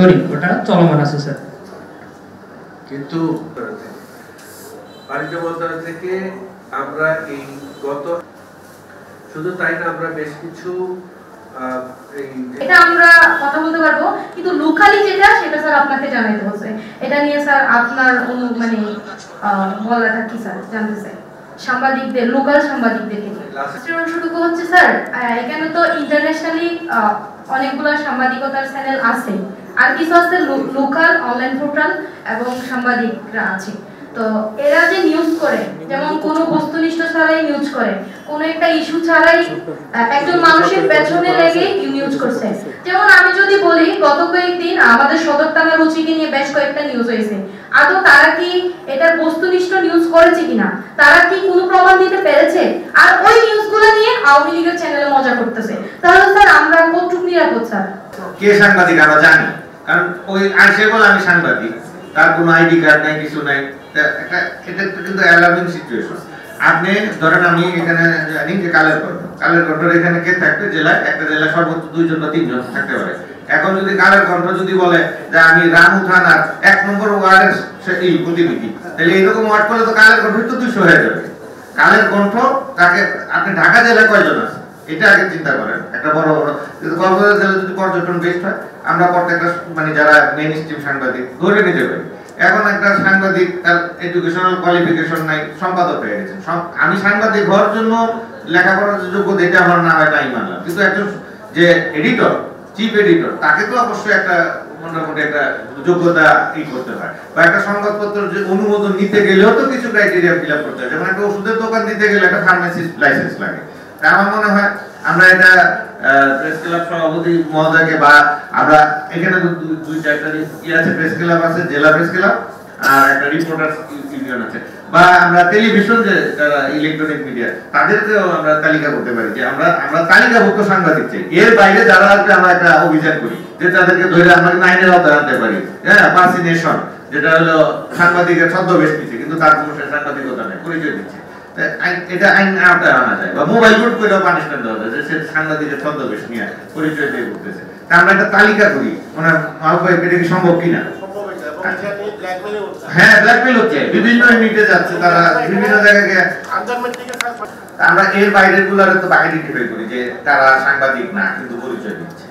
Sorry ওটা চলমান আছে স্যার। কিন্তু বাণিজ্য মন্ত্রণালয় থেকে আমরা এই গত শুধু তাই না, আমরা বেশ কিছু এটা আমরা কথা বলতে পারবো, কিন্তু লোকালি যেটা সেটা স্যার আপনাকে জানাইতে হচ্ছে। এটা নিয়ে স্যার আপনার মানে বলাটা কি স্যার জানতে চাই সাংবাদিকদের, লোকাল সাংবাদিকদেরকে নিয়ে। অংশটুকু হচ্ছে স্যার এখানে তো ইন্টারন্যাশনালি অনেকগুলো সাংবাদিকতার চ্যানেল আছে, আর কিছু আছে লোকাল অনলাইন পোর্টাল এবং সাংবাদিকরা আছে। তো এরা যে নিউজ করে, যেমন কোনো বস্তুনিষ্ঠ ছাড়াই নিউজ করে, কোনো একটা ইস্যু ছাড়াই একজন মানুষের পেছনে লেগে নিউজ করছে। যেমন আমি যদি বলি গত কয়েকদিন আমাদের সদর থানার রুচিকে নিয়ে বেশ কয়েকটা নিউজ হয়েছে, আদৌ তারা কি এটার বস্তুনিষ্ঠ নিউজ করেছে কিনা, তারা কি কোনো প্রমাণ দিতে পেরেছে, আর ওই নিউজগুলো নিয়ে আওয়ামী লীগের চ্যানেলে মজা করতেছে, তাহলে স্যার আমরা কতটুকু নিরাপদ স্যার? কে সাংবাদিক আমরা জানি, কারণ ওই আসে বলে আমি সাংবাদিক, তার কোনো আইডি কার্ড নাই, কিছু নাই। এটা কিন্তু অ্যালার্মিং সিচুয়েশন। আপনি ধরেন আমি এখানে জানি যে কালের কণ্ঠ এখানে কে থাকবে, জেলায় একটা জেলায় সর্বোচ্চ 2 জন বা 3 জন থাকতে পারে। এখন যদি কালের কণ্ঠ যদি বলে যে আমি রামু থানার 1 নম্বর ওয়ার্ডের এই প্রতিনিধি, তাহলে এইরকম ওয়ার্ড করলে তো কালের কণ্ঠ তো 200 হয়ে যাবে। কালের কণ্ঠ তাকে আপনি ঢাকা জেলায় কয়জন আছে এটা আগে চিন্তা করেন। একটা বড় কক্সবাজার জেলা যদি পর্যটন বেস্ট হয়, আমরা প্রত্যেকটা মানে যারা মেইন স্ট্রিম সাংবাদিক ধরে নিতে পারি। এখন একটা সাংবাদিক তার এডুকেশনাল কোয়ালিফিকেশন নাই, সম্পাদক হয়ে গেছে। আমি সাংবাদিক হওয়ার জন্য লেখাপড়ার যোগ্যতা এটা আমার না হয় তাই মানলাম, কিন্তু একজন যে এডিটর, চিফ এডিটর, তাকে তো অবশ্যই একটা মোটামুটি একটা যোগ্যতা করতে হয়, বা একটা সংবাদপত্র যে অনুমোদন নিতে গেলেও তো কিছু ক্রাইটেরিয়া ফিল আপ করতে হয়। যেমন একটা ওষুধের দোকান দিতে গেলে একটা ফার্মাসিস্ট লাইসেন্স লাগে। আমার মনে হয় আমরা এটা প্রেস ক্লাব সভাপতি মহোদয়কে, বা আমরা এখানে 2-4টা আছে, প্রেস ক্লাব আছে, জেলা প্রেস ক্লাব, আর একটা রিপোর্টার্স ইউনিয়ন আছে, বা আমরা টেলিভিশন যে যারা ইলেকট্রনিক মিডিয়া, তাদেরকেও আমরা তালিকা করতে পারি যে আমরা তালিকাভুক্ত সাংবাদিক চাই। এর বাইরে যারা আসবে আমরা একটা অভিযান করি যে তাদেরকে ধরে আমরা 9-এর আওতায় আনতে পারি। হ্যাঁ, পার্সিনেশন, যেটা হলো সাংবাদিকের ছদ্মবেশ নিচ্ছে কিন্তু তার কোনো সাংবাদিকতা নেই, পরিচয় দিচ্ছে, এটা আইন আওতায় আনা যায়। বা মোবাইল কোড করেও পানিশমেন্ট দেওয়া যায় যে সে সাংবাদিকের ছদ্মবেশ নিয়ে পরিচয় দিয়ে করতেছে। তা আমরা একটা তালিকা করি ওনার এটা কি সম্ভব কিনা। হ্যাঁ, ব্ল্যাকমেল হচ্ছে, বিভিন্ন ইউনিটে যাচ্ছে, তারা বিভিন্ন জায়গায়। আমরা এর বাইরের গুলারে তো আইডেন্টিফাই করি যে তারা সাংবাদিক না কিন্তু পরিচয় দিচ্ছে।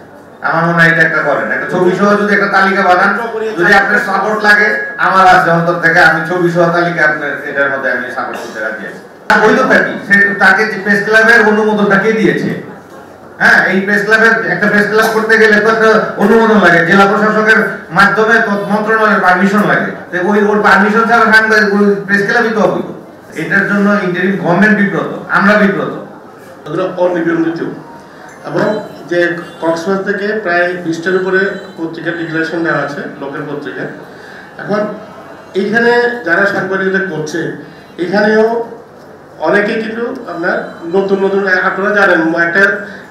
আমার মনে হয় এটা একটা করেন, একটা ছবি সহ যদি একটা তালিকা বানান, যদি আপনার সাপোর্ট লাগে আমার আছে অন্তর থেকে, আমি ছবি সহ তালিকা আপনার এটার মধ্যে আমি সাপোর্ট করতে রাজি আছি। বৈধতা কি, তাকে প্রেস ক্লাবের অনুমোদনটা কে দিয়েছে? হ্যাঁ, এই প্রেস ক্লাবের একটা প্রেস ক্লাব করতে গেলে তো একটা অনুমোদন লাগে, জেলা প্রশাসকের মাধ্যমে মন্ত্রণালয়ের পারমিশন লাগে। ওর পারমিশন ছাড়া সাংবাদিক প্রেস ক্লাবই তো অবৈধ। এটার জন্য ইন্টারিম গভর্নমেন্ট বিব্রত, আমরা বিব্রত। অনিবন্ধিত এবং যে কক্সবাজার থেকে প্রায় 20টার উপরে পত্রিকা ডিক্লারেশন দেওয়া আছে, লোকের পত্রিকা। এখন এইখানে যারা সাংবাদিকতা করছে, এখানেও অনেকে কিন্তু আপনার নতুন নতুন, আপনারা জানেন একটা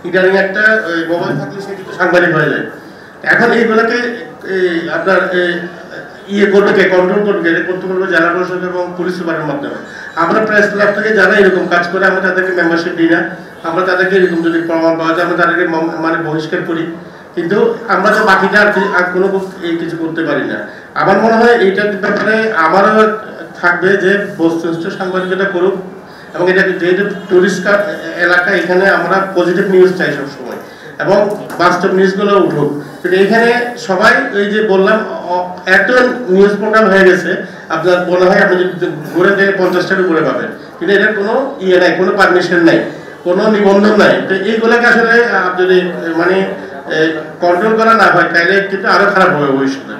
ইদানিং একটা মোবাইল থাকলে সে কিন্তু সাংবাদিক হয়ে যায়। এখন এইগুলোকে আপনার করবে কে, কন্ট্রোল করবে, করতে পারবে জেলা প্রশাসক এবং পুলিশ সুপারের মাধ্যমে। আমরা প্রেস ক্লাব থেকে যারা এরকম কাজ করে আমরা তাদেরকে মেম্বারশিপ দিই না, আমরা তাদেরকে এরকম যদি প্রমাণ পাওয়া যায় আমরা তাদেরকে মানে বহিষ্কার করি, কিন্তু আমরা তো বাকিটা আর কোনো কিছু করতে পারি না। আমার মনে হয় এইটার ব্যাপারে আমারও থাকবে যে বস্তুনিষ্ঠ সাংবাদিকতা করুক, এবং এটা যেহেতু টুরিস্ট এলাকা, এখানে আমরা পজিটিভ নিউজ চাই সবসময়, এবং বাস্তব নিউজগুলো উঠুক। কিন্তু এখানে সবাই ওই যে বললাম এত নিউজ পোর্টাল হয়ে গেছে, আপনার মনে হয় আপনি যদি ঘুরে দেখে 50টার উপরে পাবেন, কিন্তু এটার কোনো নাই, কোনো পারমিশন নাই, কোনো নিবন্ধন নাই। তো এইগুলোকে আসলে যদি মানে কন্ট্রোল করা না হয় তাহলে কিন্তু আরো খারাপ হবে ভবিষ্যতে।